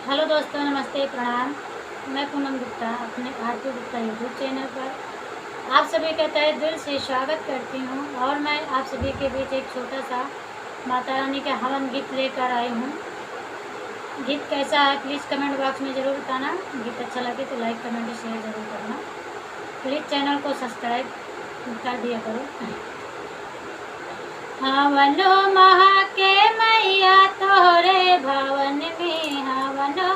Hello दोस्तों, नमस्ते, प्रणाम। मैं पूनम गुप्ता अपने आरती गुप्ता यूट्यूब चैनल पर आप सभी का तहे दिल से स्वागत करती हूँ। और मैं आप सभी के बीच एक छोटा सा माता रानी का हवन गीत लेकर आई हूँ। गीत कैसा है प्लीज़ कमेंट बॉक्स में ज़रूर बताना। गीत अच्छा लगे तो लाइक कमेंट शेयर ज़रूर करना। प्लीज़ चैनल को सब्सक्राइब कर दिया करो। हवनो महा के मैया तोहरे भवन में, हवनो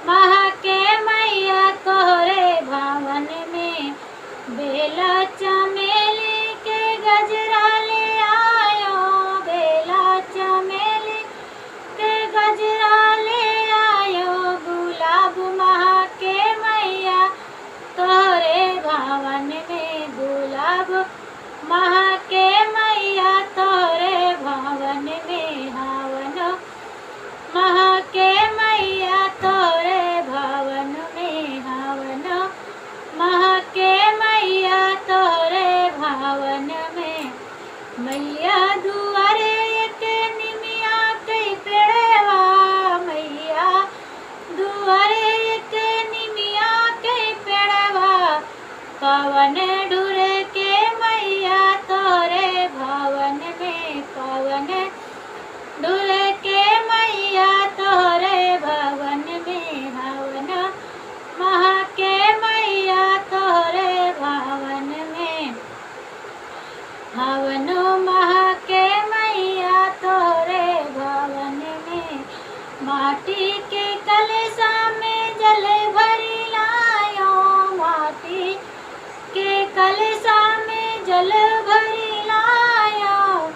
महा के मैया तोहरे भवन में, बेला चमेली के गजरा ले आयो, बेला चमेली के गजरा ले आयो, गुलाब महा के मैया तोहरे भवन में, गुलाब महा के मैया तोहरे भवन में, हवन महा के मैया तोहरे भवन में, हवन महा के मैया तोहरे भवन में। मैया दुआरे के निमिया के पेड़वा, मैया दुआरे के निमिया के पेड़वा, पवन ढूरे के मैया तोहरे भवन में, पवन ढूरे के मैया तोहरे भवन में, हवन महा के मैया तोहरे भवन में, हवनो महा के मैया तोहरे भवन में। माटी के कलशा में जल भरी लायो, माटी के कलशा में जल भरी लायो,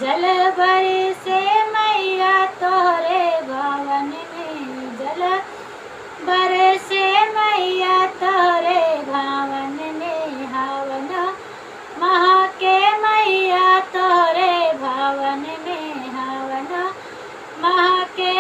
जल भरे से मैया तोहरे भवन में, जल भरे से मैया तोहरे भवन में, हवन महा के मैया तोहरे भवन में, हवन महा के